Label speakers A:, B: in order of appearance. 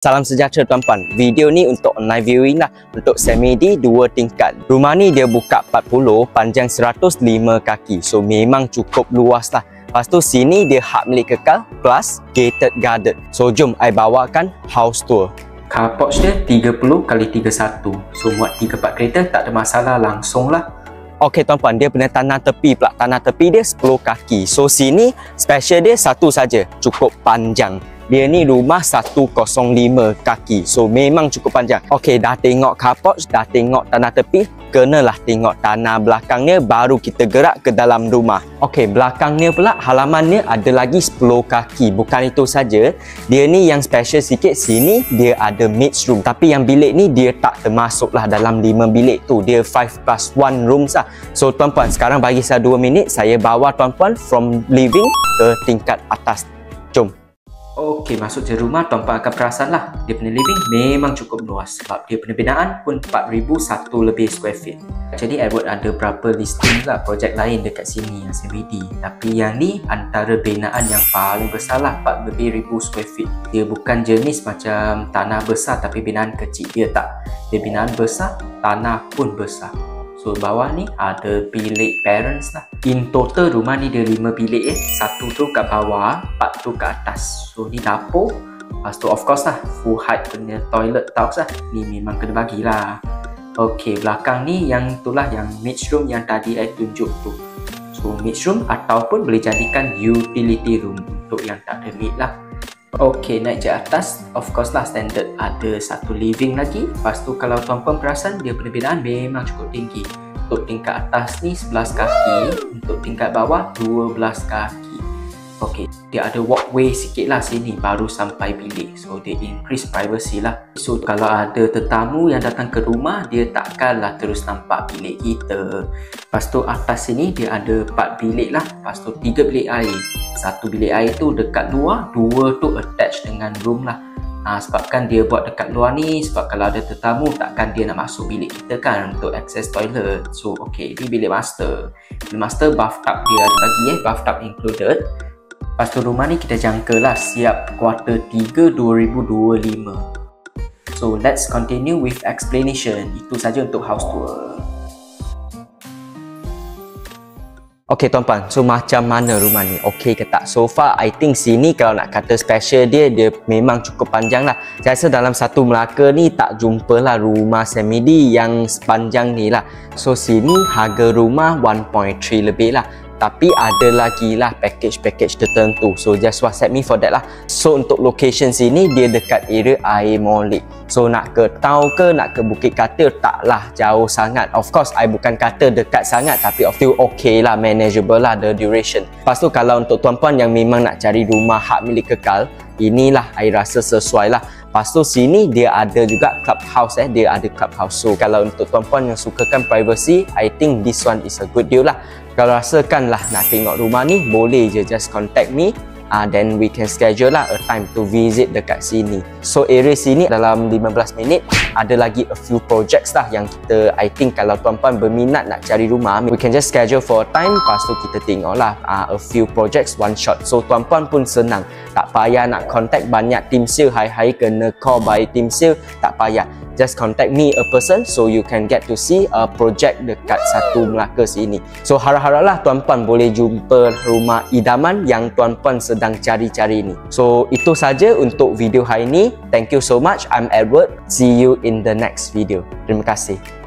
A: Salam sejahtera tuan-puan. Video ni untuk online viewing lah. Untuk Semedi 2 tingkat. Rumah ni dia buka 40, panjang 105 kaki. So memang cukup luas lah. Lepas tu sini dia hak milik kekal plus gated garden. So jom I bawakan house tour. Car porch dia 30x31. So muat 3-4 kereta tak ada masalah langsung lah. Okey tuan-puan, dia punya tanah tepi pula. Tanah tepi dia 10 kaki. So sini special dia satu saja, cukup panjang. Dia ni rumah 105 kaki. So memang cukup panjang. Okey, dah tengok car porch, dah tengok tanah tepi, kenalah tengok tanah belakangnya baru kita gerak ke dalam rumah. Okey, belakangnya pula halamannya ada lagi 10 kaki. Bukan itu saja, dia ni yang special sikit, sini dia ada maids room. Tapi yang bilik ni dia tak termasuklah dalam 5 bilik tu. Dia 5+1 rooms lah. So tuan-puan, sekarang bagi saya 2 minit, saya bawa tuan-puan from living ke tingkat atas. Jom. Okey, masuk je rumah, tuan-puan akan perasan lah dia punya living memang cukup luas sebab dia punya binaan pun 4,001 lebih square feet. Jadi Edward ada berapa listing lah projek lain dekat sini yang Semedi, tapi yang ni antara binaan yang paling besar lah, 4,000 square feet. Dia bukan jenis macam tanah besar tapi binaan kecil, dia tak. Dia binaan besar, tanah pun besar. So bawah ni ada bilik parents lah. In total rumah ni dia 5 bilik Satu tu kat bawah, 4 tu kat atas. So ni dapur. Lepas tu of course lah full height punya toilet tiles lah. Ni memang kena bagilah. Okey, belakang ni yang itulah yang maids room yang tadi I tunjuk tu. So maids room ataupun boleh jadikan utility room untuk yang tak ada maid lah. Okey, naik je atas, of course lah standard ada satu living lagi. Lepas tu kalau tuan-puan perasan dia punya binaan memang cukup tinggi. Untuk tingkat atas ni 11 kaki, untuk tingkat bawah 12 kaki. Okey, dia ada walkway sikit lah sini baru sampai bilik. So dia increase privacy lah. So kalau ada tetamu yang datang ke rumah, dia takkanlah terus nampak bilik kita. Lepas tu atas sini dia ada 4 bilik lah. Lepas tu 3 bilik air. Satu bilik air tu dekat luar, 2 tu attach dengan room lah. Sebabkan dia buat dekat luar ni, sebab kalau ada tetamu takkan dia nak masuk bilik kita kan untuk access toilet. So okey, ni bilik master. Bilik master bathtub dia ada bagi bathtub included. Lepas tu rumah ni kita jangkalah siap kuarter 3 2025. So let's continue with explanation. Itu saja untuk house tour. Okey tuan-puan, so macam mana rumah ni? Okey ke tak? So far I think sini kalau nak kata special dia memang cukup panjang lah. Saya rasa dalam satu Melaka ni tak jumpa lah rumah Semedi yang sepanjang ni lah. So sini harga rumah 1.3 lebih lah. Tapi ada lagi lah package tertentu. So just WhatsApp me for that lah. So untuk location sini dia dekat area Air Molek. So nak ke Tau ke nak ke Bukit Katil taklah jauh sangat. Of course I bukan kata dekat sangat, tapi still okay lah, manageable lah the duration. Lepas tu kalau untuk tuan-puan yang memang nak cari rumah hak milik kekal, inilah I rasa sesuai lah. Lepas tu sini dia ada juga clubhouse dia ada clubhouse. So kalau untuk tuan-puan yang sukakan privacy, I think this one is a good deal lah. Kalau rasakan lah nak tengok rumah ni, boleh je just contact me. Then we can schedule lah a time to visit dekat sini. So area sini dalam 15 minit ada lagi a few projects lah yang kita, I think kalau tuan-puan berminat nak cari rumah, we can just schedule for a time. Lepas tu kita tengok lah a few projects one shot. So tuan-puan pun senang, tak payah nak contact banyak team sale, hai-hai kena call by team sale, tak payah. Just contact me a person so you can get to see a project dekat satu Melaka sini. So harap-haraplah tuan-puan boleh jumpa rumah idaman yang tuan-puan sedang cari-cari ni. So itu saja untuk video hari ini. Thank you so much. I'm Edward. See you in the next video. Terima kasih.